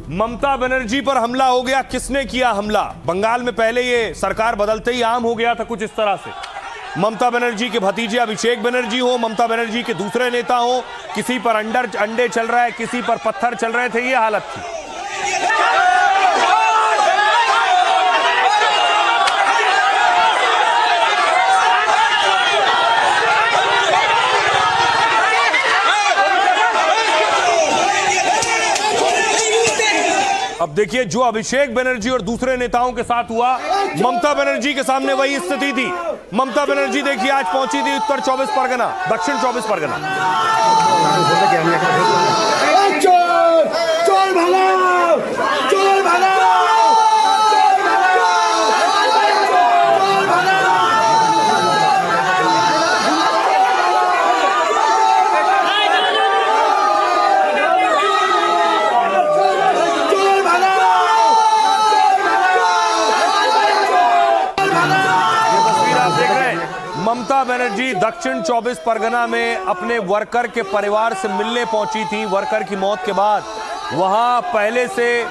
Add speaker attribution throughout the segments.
Speaker 1: ममता बनर्जी पर हमला हो गया। किसने किया हमला? बंगाल में पहले ये सरकार बदलते ही आम हो गया था कुछ इस तरह से। ममता बनर्जी के भतीजे अभिषेक बनर्जी हो, ममता बनर्जी के दूसरे नेता हो, किसी पर अंडे चल रहा है, किसी पर पत्थर चल रहे थे, ये हालत थी। अब देखिए जो अभिषेक बनर्जी और दूसरे नेताओं के साथ हुआ, ममता बनर्जी के सामने वही स्थिति थी। ममता बनर्जी देखिए आज पहुंची थी उत्तर 24 परगना, दक्षिण 24 परगना। चोर भगाओ, चोर भगाओ। ममता बनर्जी दक्षिण 24 परगना में अपने वर्कर के परिवार से मिलने पहुंची थी। वर्कर की मौत के बाद वहां पहले से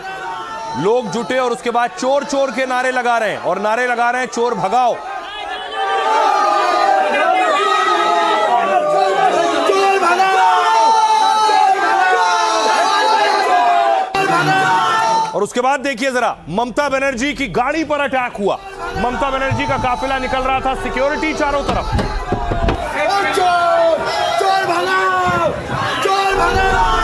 Speaker 1: लोग जुटे और उसके बाद चोर चोर के नारे लगा रहे हैं और नारे लगा रहे हैं चोर भगाओ। चोर भगाओ। और उसके बाद देखिए जरा ममता बनर्जी की गाड़ी पर अटैक हुआ। ममता बनर्जी का काफिला निकल रहा था, सिक्योरिटी चारों तरफ। चोर चोर भगाओ, चोर भगाओ।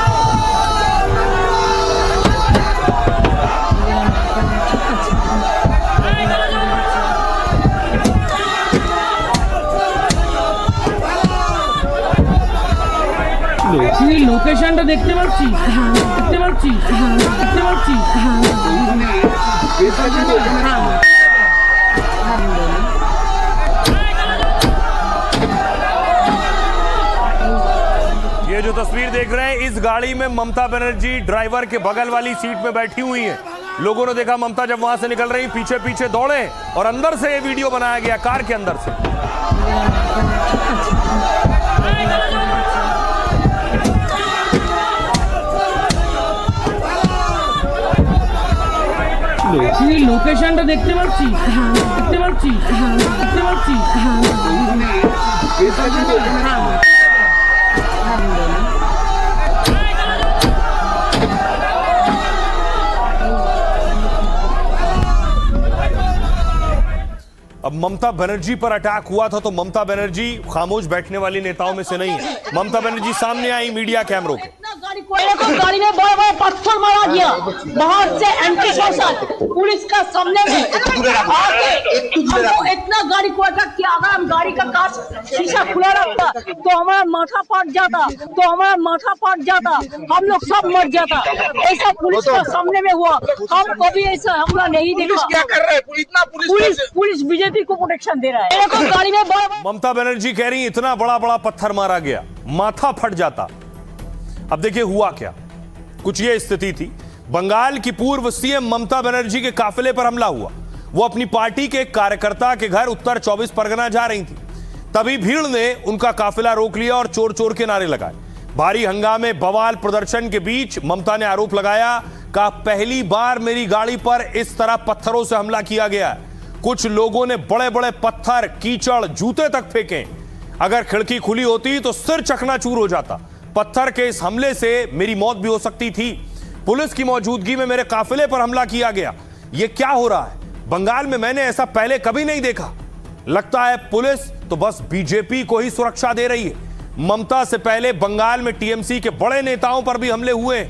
Speaker 2: তুমি লোকেশনটা দেখতে পাচ্ছি, দেখতে পাচ্ছি, দেখতে পাচ্ছি।
Speaker 1: ये जो तस्वीर देख रहे हैं, इस गाड़ी में ममता बनर्जी ड्राइवर के बगल वाली सीट में बैठी हुई हैं। लोगों ने देखा ममता जब वहां से निकल रही, पीछे पीछे दौड़े और अंदर से ये वीडियो बनाया गया, कार के अंदर से।
Speaker 2: তুমি লোকেশনটা দেখতে পাচ্ছি, দেখতে পাচ্ছি, দেখতে পাচ্ছি।
Speaker 1: अब ममता बनर्जी पर अटैक हुआ था तो ममता बनर्जी खामोश बैठने वाली नेताओं में से नहीं है। ममता बनर्जी सामने आई मीडिया कैमरों के।
Speaker 3: गाड़ी में बड़ा बड़ा पत्थर मारा गया, बाहर से एंटी सोशल पुलिस का सामने में इतना गाड़ी को अटैक किया। अगर हम गाड़ी का कांच शीशा खुला रखता तो हमारा माथा फट जाता, हम लोग सब मर जाता। ऐसा पुलिस का सामने में हुआ, हम कभी ऐसा हमला नहीं देखा।
Speaker 4: क्या कर रहे हैं?
Speaker 3: पुलिस बीजेपी को प्रोटेक्शन दे रहा है। गाड़ी में
Speaker 1: ममता बनर्जी कह रही इतना बड़ा बड़ा पत्थर मारा गया, माथा फट जाता। अब देखिए हुआ क्या, कुछ ये स्थिति थी। बंगाल की पूर्व सीएम ममता बनर्जी के काफिले पर हमला हुआ। वो अपनी पार्टी के एक कार्यकर्ता के घर उत्तर 24 परगना जा रही थी, तभी भीड़ ने उनका काफिला रोक लिया और चोर चोर के नारे लगाए। भारी हंगामे बवाल प्रदर्शन के बीच ममता ने आरोप लगाया, कहा पहली बार मेरी गाड़ी पर इस तरह पत्थरों से हमला किया गया है। कुछ लोगों ने बड़े बड़े पत्थर, कीचड़, जूते तक फेंके। अगर खिड़की खुली होती तो सिर चकनाचूर हो जाता। पत्थर के इस हमले से मेरी मौत भी हो सकती थी। पुलिस की मौजूदगी में मेरे काफिले पर हमला किया गया। यह क्या हो रहा है? बंगाल में मैंने ऐसा पहले कभी नहीं देखा। लगता है पुलिस तो बस बीजेपी को ही सुरक्षा दे रही है। ममता से पहले बंगाल में टीएमसी के बड़े नेताओं पर भी हमले हुए।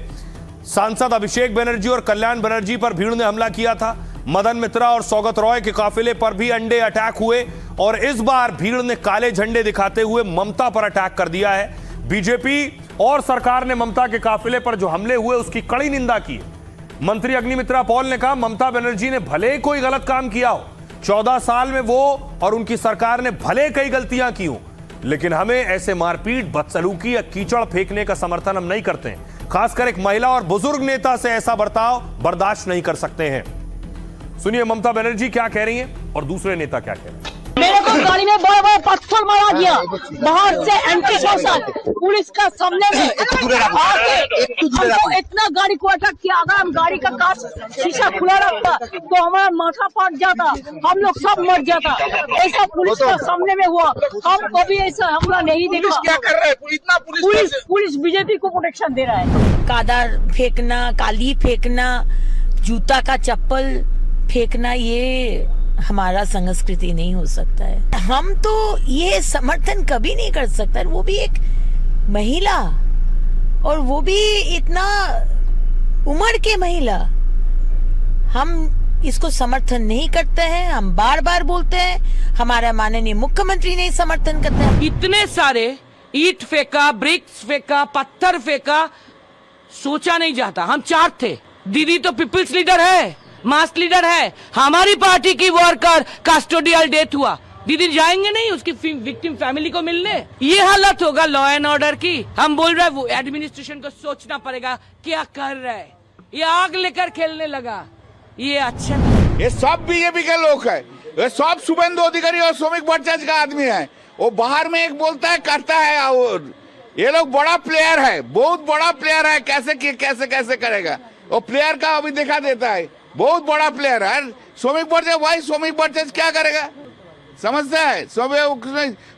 Speaker 1: सांसद अभिषेक बनर्जी और कल्याण बनर्जी पर भीड़ ने हमला किया था। मदन मित्रा और सौगत रॉय के काफिले पर भी अंडे अटैक हुए और इस बार भीड़ ने काले झंडे दिखाते हुए ममता पर अटैक कर दिया है। बीजेपी और सरकार ने ममता के काफिले पर जो हमले हुए उसकी कड़ी निंदा की है। मंत्री अग्निमित्रा पॉल ने कहा ममता बनर्जी ने भले कोई गलत काम किया हो, 14 साल में वो और उनकी सरकार ने भले कई गलतियां की हो, लेकिन हमें ऐसे मारपीट, बदसलूकी या कीचड़ फेंकने का समर्थन हम नहीं करते हैं। खासकर एक महिला और बुजुर्ग नेता से ऐसा बर्ताव बर्दाश्त नहीं कर सकते हैं। सुनिए ममता बनर्जी क्या कह रही हैं और दूसरे नेता क्या कह रहे हैं।
Speaker 3: मेरे को गाड़ी में बड़े बड़े पत्थर मारा गया बाहर से एंटी सोशल पुलिस का सामने में आके हमको इतना गाड़ी को अटैक किया। अगर हम गाड़ी का कांच शीशा खुला रखता तो हमारा माथा फट जाता, हम लोग सब मर जाता। ऐसा पुलिस का सामने में हुआ, हम कभी ऐसा हमला नहीं देखा।
Speaker 4: क्या कर रहे हैं? इतना
Speaker 3: पुलिस बीजेपी को प्रोटेक्शन दे रहा है।
Speaker 5: कादर फेंकना, काली फेंकना, जूता का चप्पल फेंकना, ये हमारा संस्कृति नहीं हो सकता है। हम तो ये समर्थन कभी नहीं कर सकता। वो भी एक महिला, और वो भी इतना उम्र के महिला। हम इसको समर्थन नहीं करते हैं। हम बार बार बोलते हैं, हमारा माननीय मुख्यमंत्री नहीं समर्थन करते हैं।
Speaker 2: इतने सारे ईंट फेंका, ब्रिक्स फेंका, पत्थर फेंका, सोचा नहीं जाता। हम 4 थे। दीदी तो पीपल्स लीडर है, मास लीडर है। हमारी पार्टी की वर्कर कस्टोडियल डेथ हुआ, दीदी जाएंगे नहीं उसकी विक्टिम फैमिली को मिलने? ये हालत होगा लॉ एंड ऑर्डर की। हम बोल रहे हैं वो एडमिनिस्ट्रेशन को सोचना पड़ेगा क्या कर रहा है। ये आग लेकर खेलने लगा, ये अच्छा नहीं।
Speaker 4: ये सब बीजेपी के लोग है, ये सब शुभेंदु अधिकारी और सौमिक भट्टाचार्य का आदमी है। वो बाहर में एक बोलता है करता है, और ये लोग बड़ा प्लेयर है, बहुत बड़ा प्लेयर है। कैसे करेगा वो प्लेयर का अभी दिखा देता है, बहुत बड़ा प्लेयर है। सौमिक भट्टाचार्य, भाई सौमिक भट्टाचार्य क्या करेगा समझता है? सब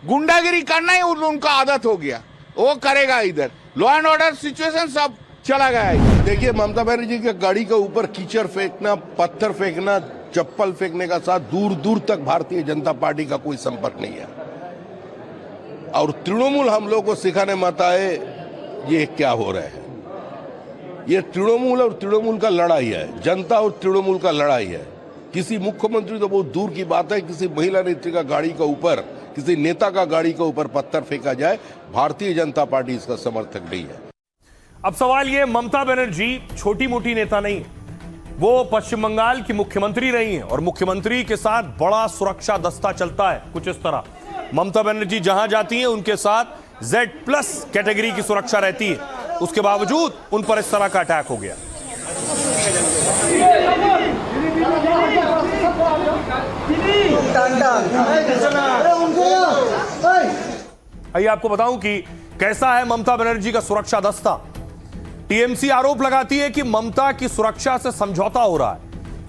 Speaker 4: गुंडागिरी करना ही उनका आदत हो गया, वो करेगा। इधर लॉ एंड ऑर्डर सिचुएशन सब चला गया है।
Speaker 6: देखिए, ममता बनर्जी की गाड़ी के ऊपर कीचड़ फेंकना, पत्थर फेंकना, चप्पल फेंकने का साथ दूर दूर तक भारतीय जनता पार्टी का कोई संपर्क नहीं है। और तृणमूल हम लोग को सिखाने मत आए ये क्या हो रहा है। ये तृणमूल और तृणमूल का लड़ाई है, जनता और तृणमूल का लड़ाई है। किसी मुख्यमंत्री तो बहुत दूर की बात है, किसी महिला नेत्री का गाड़ी के ऊपर, किसी नेता का गाड़ी के ऊपर पत्थर फेंका जाए, भारतीय जनता पार्टी इसका समर्थक नहीं है।
Speaker 1: अब सवाल ये, ममता बनर्जी छोटी मोटी नेता नहीं है, वो पश्चिम बंगाल की मुख्यमंत्री रही हैं और मुख्यमंत्री के साथ बड़ा सुरक्षा दस्ता चलता है कुछ इस तरह। ममता बनर्जी जहां जाती हैं उनके साथ Z+ कैटेगरी की सुरक्षा रहती है, उसके बावजूद उन पर इस तरह का अटैक हो गया। आइए आपको बताऊं कि कैसा है ममता बनर्जी का सुरक्षा दस्ता। टीएमसी आरोप लगाती है कि ममता की सुरक्षा से समझौता हो रहा है,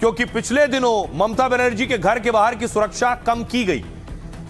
Speaker 1: क्योंकि पिछले दिनों ममता बनर्जी के घर के बाहर की सुरक्षा कम की गई।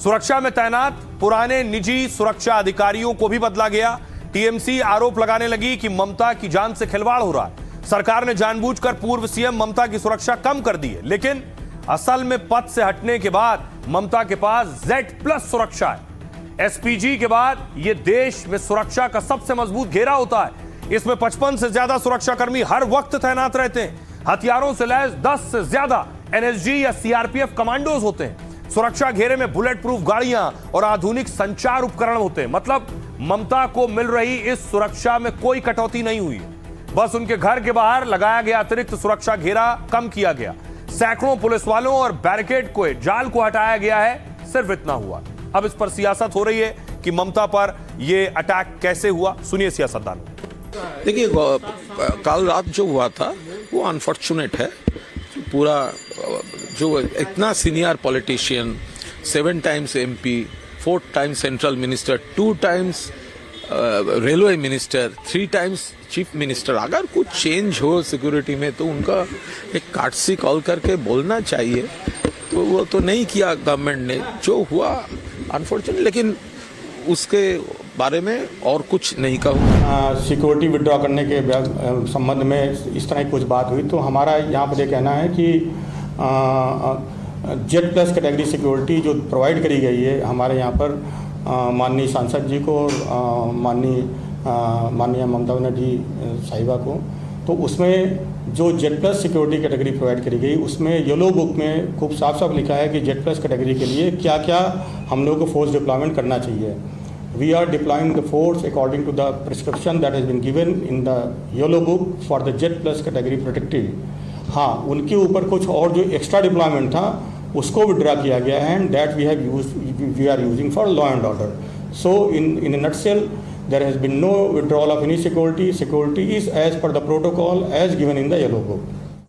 Speaker 1: सुरक्षा में तैनात पुराने निजी सुरक्षा अधिकारियों को भी बदला गया। टीएमसी आरोप लगाने लगी कि ममता की जान से खिलवाड़ हो रहा है। सरकार ने जानबूझकर पूर्व सीएम ममता की सुरक्षा कम कर दी है, लेकिन असल में पद से हटने के बाद ममता के पास Z+ सुरक्षा है। एसपीजी के बाद यह देश में सुरक्षा का सबसे मजबूत घेरा होता है। इसमें 55 से ज्यादा सुरक्षाकर्मी हर वक्त तैनात रहते हैं। हथियारों से लैस 10 से ज्यादा एनएसजी या सीआरपीएफ कमांडोज होते हैं। सुरक्षा घेरे में बुलेट प्रूफ गाड़ियां और आधुनिक संचार उपकरण होते हैं। मतलब ममता को मिल रही इस सुरक्षा में कोई कटौती नहीं हुई, बस उनके घर के बाहर लगाया गया अतिरिक्त सुरक्षा घेरा कम किया गया। सैकड़ों पुलिस वालों और बैरिकेड को जाल को हटाया गया है, सिर्फ इतना हुआ। अब इस पर सियासत हो रही है कि ममता पर यह अटैक कैसे हुआ, सुनिए सियासतदान।
Speaker 7: देखिए, कल रात जो हुआ था वो अनफॉर्चुनेट है। पूरा जो इतना senior politician, 7 times MP, 4 times central minister, 2 times railway minister, 3 times chief minister, अगर कुछ चेंज हो सिक्योरिटी में तो उनका एक काटसी कॉल करके बोलना चाहिए। तो वो तो नहीं किया गवर्नमेंट ने, जो हुआ अनफॉर्चुनेट, लेकिन उसके बारे में और कुछ नहीं कहूँ।
Speaker 8: सिक्योरिटी विड्रॉ करने के संबंध में इस तरह की कुछ बात हुई तो हमारा यहाँ पर यह कहना है कि Z+ कैटेगरी सिक्योरिटी जो प्रोवाइड करी गई है हमारे यहाँ पर माननीय सांसद जी को और माननीय ममता बनर्जी साहिबा को, तो उसमें जो Z+ सिक्योरिटी कैटेगरी प्रोवाइड करी गई उसमें येलो बुक में खूब साफ साफ लिखा है कि Z+ कैटेगरी के लिए क्या क्या हम लोग को फोर्स डिप्लॉयमेंट करना चाहिए। We are deploying the force according to the prescription that has been given in the yellow book for the Z+ category protective। हाँ, उनके ऊपर कुछ और जो एक्स्ट्रा डिप्लॉयमेंट था उसको विड्रा किया गया है and that we are using for law and order. So in a nutshell there has been no withdrawal of any security. Security is as per the protocol as given in the yellow book।